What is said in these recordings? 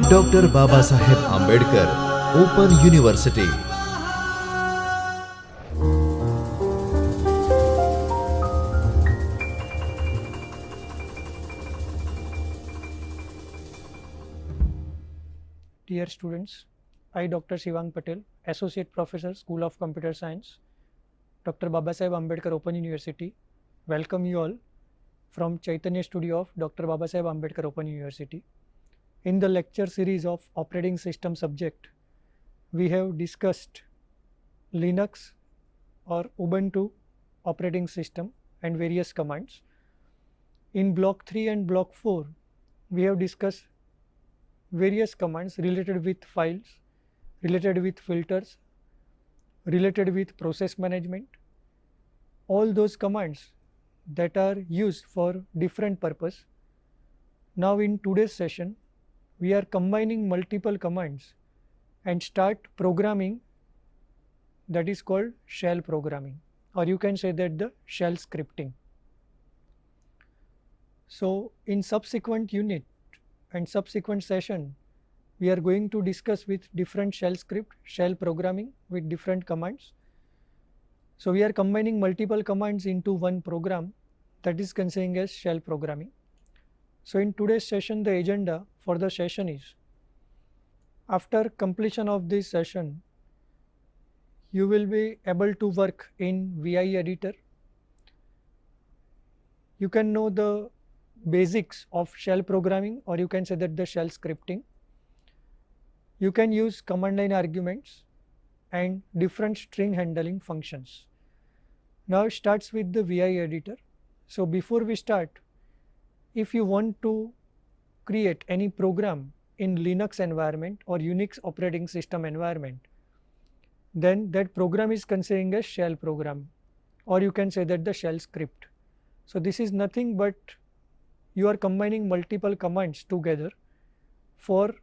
Doctor Babasaheb Ambedkar open university. Dear students, I Dr. Shivang Patel, Associate Professor, School of Computer Science, Dr. Babasaheb Ambedkar Open University, welcome you all from Chaitanya Studio of Dr. Babasaheb Ambedkar Open University. In the lecture series of operating system subject, we have discussed Linux or Ubuntu operating system and various commands. In block 3 and block 4, we have discussed various commands related with files, related with filters, related with process management, all those commands that are used for different purpose. Now in today's session, we are combining multiple commands and start programming, that is called shell programming, or you can say that the shell scripting. So in subsequent unit and subsequent session, we are going to discuss with different shell script, shell programming with different commands. So we are combining multiple commands into one program, that is considered as shell programming. So in today's session, the agenda for the session is, after completion of this session, you will be able to work in VI editor. You can know the basics of shell programming, or you can say that the shell scripting. You can use command line arguments and different string handling functions. Now it starts with the VI editor. So before we start, if you want to create any program in Linux environment or Unix operating system environment, then that program is considered as shell program, or you can say that the shell script. So this is nothing but you are combining multiple commands together for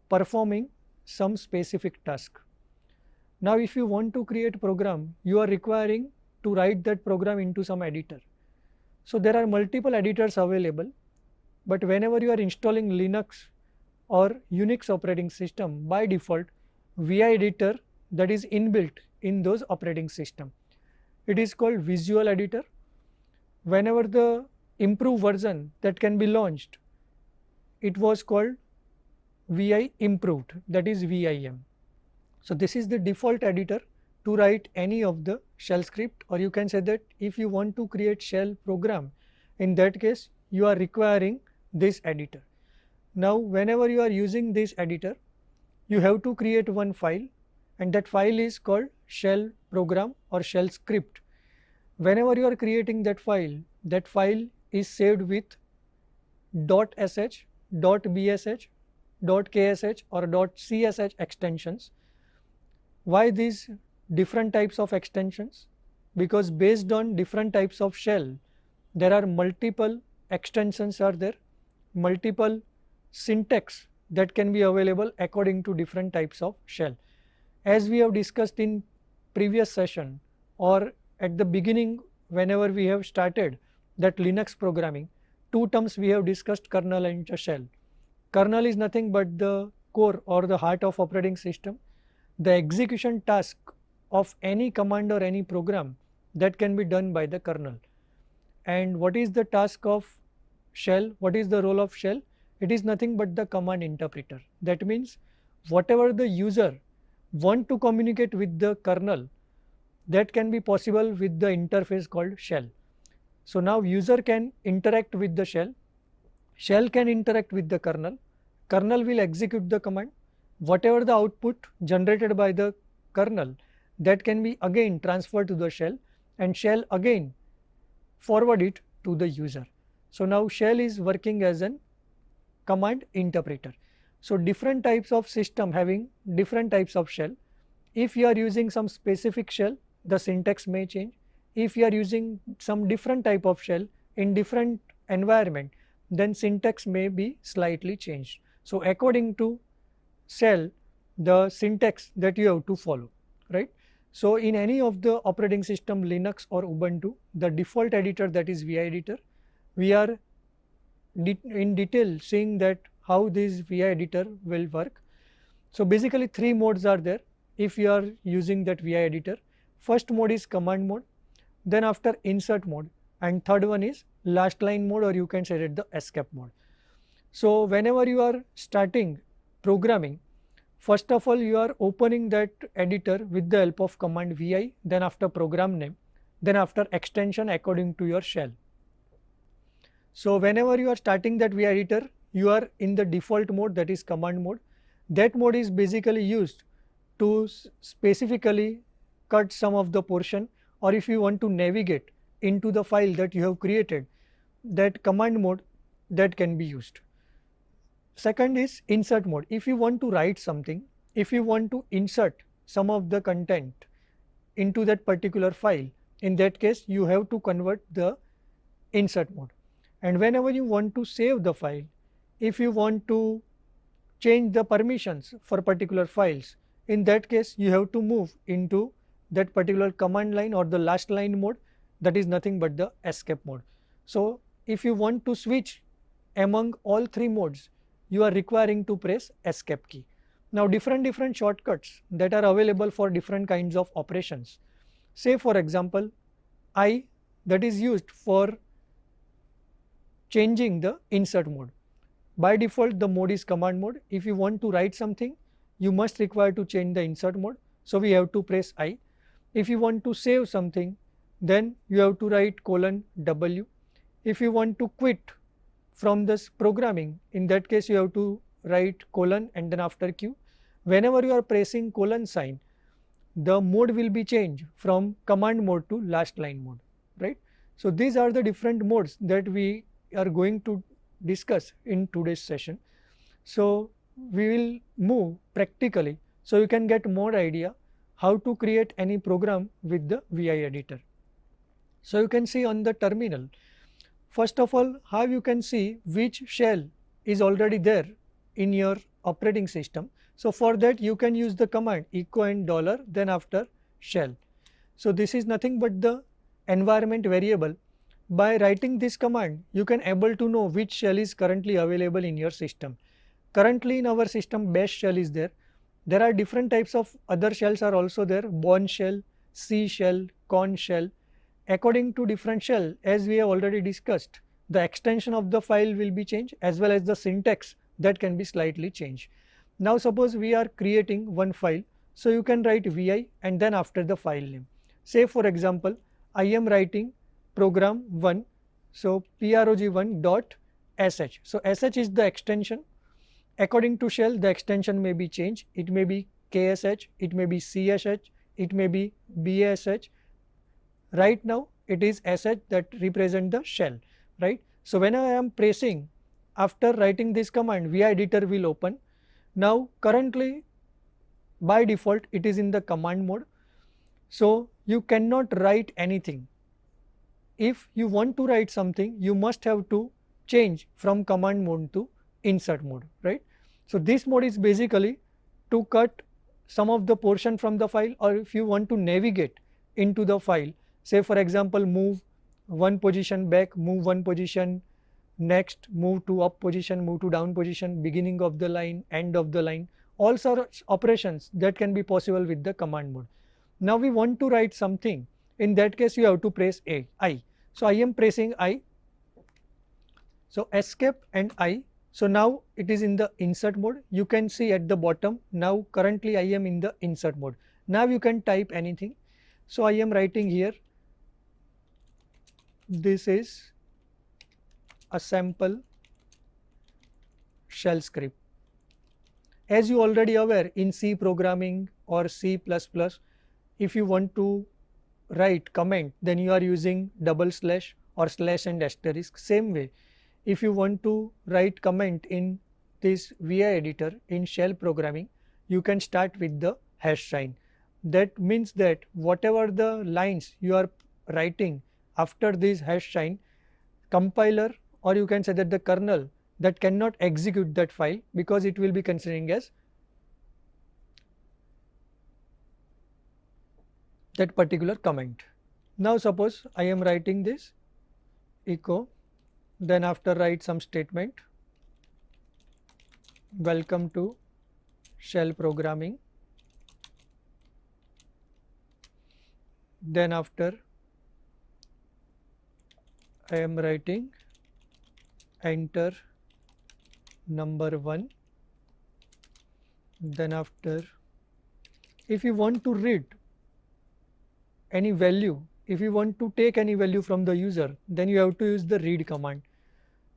performing some specific task. Now if you want to create program, you are requiring to write that program into some editor. So there are multiple editors available, but whenever you are installing Linux or Unix operating system, by default VI editor that is inbuilt in those operating system. It is called Visual Editor. Whenever the improved version that can be launched, it was called VI improved, that is VIM. So this is the default editor to write any of the shell script, or you can say that if you want to create shell program, in that case you are requiring this editor. Now whenever you are using this editor, you have to create one file, and that file is called shell program or shell script. Whenever you are creating that file is saved with .sh, .bsh, .ksh or .csh extensions. Why these different types of extensions? Because based on different types of shell, there are multiple extensions are there, multiple syntax that can be available according to different types of shell. As we have discussed in previous session, or at the beginning whenever we have started that Linux programming, two terms we have discussed, kernel and shell. Kernel is nothing but the core or the heart of operating system, the execution task of any command or any program that can be done by the kernel. And what is the task of shell? What is the role of shell? It is nothing but the command interpreter. That means whatever the user want to communicate with the kernel, that can be possible with the interface called shell. So now user can interact with the shell, shell can interact with the kernel will execute the command, whatever the output generated by the kernel, that can be again transferred to the shell, and shell again forward it to the user. So now shell is working as an command interpreter. So different types of system having different types of shell. If you are using some specific shell, the syntax may change. If you are using some different type of shell in different environment, then syntax may be slightly changed. So according to shell, the syntax that you have to follow, right? So in any of the operating system, Linux or Ubuntu, the default editor, that is VI editor, we are in detail seeing that how this VI editor will work. So basically 3 modes are there if you are using that VI editor. First mode is command mode, then after insert mode, and third one is last line mode, or you can say it the escape mode. So whenever you are starting programming, first of all you are opening that editor with the help of command VI, then after program name, then after extension according to your shell. So whenever you are starting that VI editor, you are in the default mode, that is command mode. That mode is basically used to specifically cut some of the portion, or if you want to navigate into the file that you have created, that command mode that can be used. Second is insert mode. If you want to write something, if you want to insert some of the content into that particular file, in that case you have to convert the insert mode. And whenever you want to save the file, if you want to change the permissions for particular files, in that case you have to move into that particular command line or the last line mode, that is nothing but the escape mode. So if you want to switch among all 3 modes, you are requiring to press escape key. Now different shortcuts that are available for different kinds of operations. Say for example I, that is used for changing the insert mode. By default the mode is command mode. If you want to write something, you must require to change the insert mode, so we have to press I. If you want to save something, then you have to write :W. If you want to quit from this programming, in that case you have to write colon and then after Q. Whenever you are pressing colon sign, the mode will be changed from command mode to last line mode, right? So these are the different modes that we are going to discuss in today's session. So we will move practically so you can get more idea how to create any program with the VI editor. So you can see on the terminal, first of all how you can see which shell is already there in your operating system. So for that you can use the command echo and dollar, then after shell. So this is nothing but the environment variable. By writing this command, you can able to know which shell is currently available in your system. Currently in our system bash shell is there. There are different types of other shells are also there, Bourne shell, C shell, Corn shell. According to different shell, as we have already discussed, the extension of the file will be changed as well as the syntax that can be slightly changed. Now suppose we are creating one file, so you can write VI and then after the file name. Say for example, I am writing program 1, so prog1.sh. So sh is the extension. According to shell, the extension may be changed. It may be ksh, it may be csh, it may be bash. Right now it is sh that represent the shell, right? So when I am pressing, after writing this command, VI editor will open. Now currently by default it is in the command mode, so you cannot write anything. If you want to write something, you must have to change from command mode to insert mode, right? So this mode is basically to cut some of the portion from the file, or if you want to navigate into the file, say for example move one position back, move one position next, move to up position, move to down position, beginning of the line, end of the line, all sorts operations that can be possible with the command mode. Now we want to write something, in that case you have to press I. So I am pressing I, so escape and I. So now it is in the insert mode. You can see at the bottom, now currently I am in the insert mode. Now you can type anything. So I am writing here, this is a sample shell script. As you already aware, in C programming or C++, if you want to write comment, then you are using // or / and asterisk. Same way, if you want to write comment in this VI editor in shell programming, you can start with the hash sign. That means that whatever the lines you are writing after this hash sign, compiler, or you can say that the kernel, that cannot execute that file because it will be considering as that particular comment. Now suppose I am writing this echo then after write some statement, welcome to shell programming, then after I am writing enter number 1, then after if you want to read any value, if you want to take any value from the user, then you have to use the read command,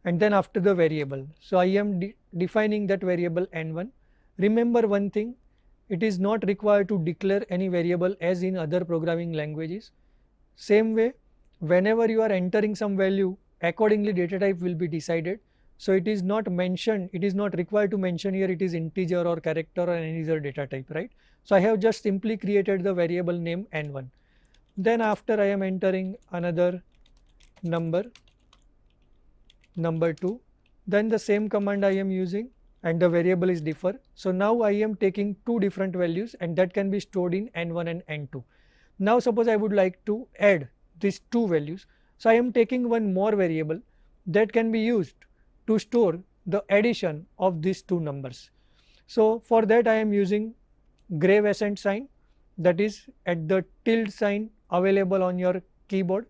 and then after the variable. So I am defining that variable n1. Remember one thing, it is not required to declare any variable as in other programming languages. Same way, whenever you are entering some value, accordingly data type will be decided. So it is not mentioned, it is not required to mention here it is integer or character or any other data type, right? So I have just simply created the variable name n1. Then after I am entering another number 2, then the same command I am using and the variable is differ. So now I am taking two different values and that can be stored in n1 and n2. Now suppose I would like to add these two values. So I am taking one more variable that can be used to store the addition of these two numbers. So for that I am using grave accent sign, that is at the tilde sign available on your keyboard.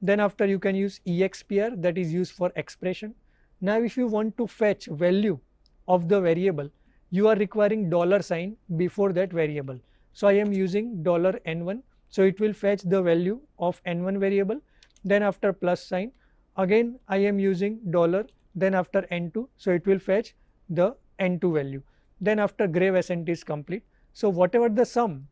Then after you can use expr, that is used for expression. Now if you want to fetch value of the variable, you are requiring $sign before that variable. So I am using $n1, so it will fetch the value of n1 variable. Then after plus sign, again I am using dollar, then after n2, so it will fetch the n2 value. Then after grave accent is complete. So whatever the sum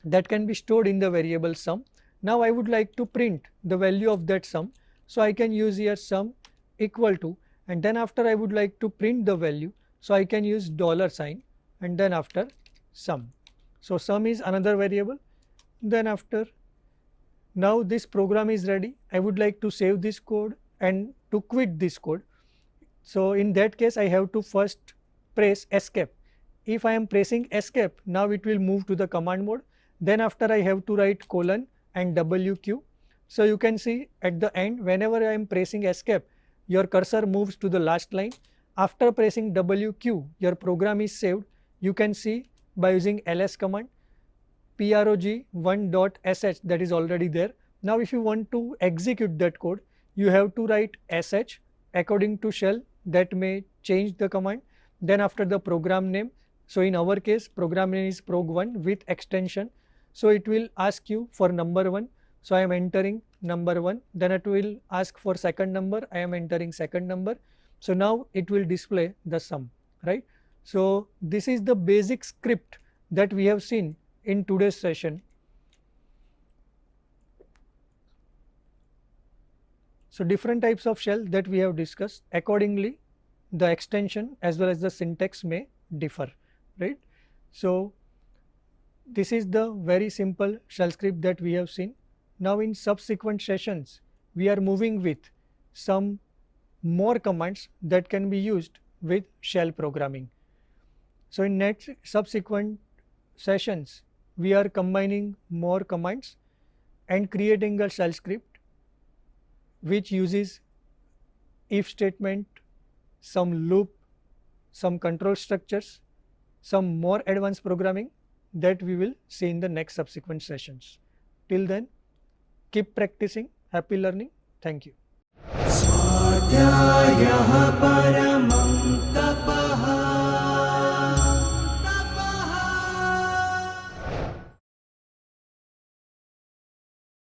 that can be stored in the variable sum, now I would like to print the value of that sum. So I can use here sum equal to, and then after I would like to print the value, so I can use $sign and then after sum. So sum is another variable. Then after, now this program is ready. I would like to save this code and to quit this code. So in that case I have to first press escape. If I am pressing escape, now it will move to the command mode. Then after I have to write colon and WQ. So you can see at the end, whenever I am pressing escape, your cursor moves to the last line. After pressing WQ, your program is saved. You can see by using ls command, prog1.sh, that is already there. Now if you want to execute that code, you have to write sh according to shell, that may change the command. Then after the program name, so in our case program name is prog1 with extension. So it will ask you for number 1. So I am entering number 1. Then it will ask for second number. I am entering second number. So now it will display the sum, right? So this is the basic script that we have seen in today's session. So different types of shell that we have discussed, accordingly the extension as well as the syntax may differ, right? So this is the very simple shell script that we have seen. Now in subsequent sessions, we are moving with some more commands that can be used with shell programming. So in next subsequent sessions, we are combining more commands and creating a shell script which uses if statement, some loop, some control structures, some more advanced programming that we will see in the next subsequent sessions. Till then, keep practicing. Happy learning. Thank you.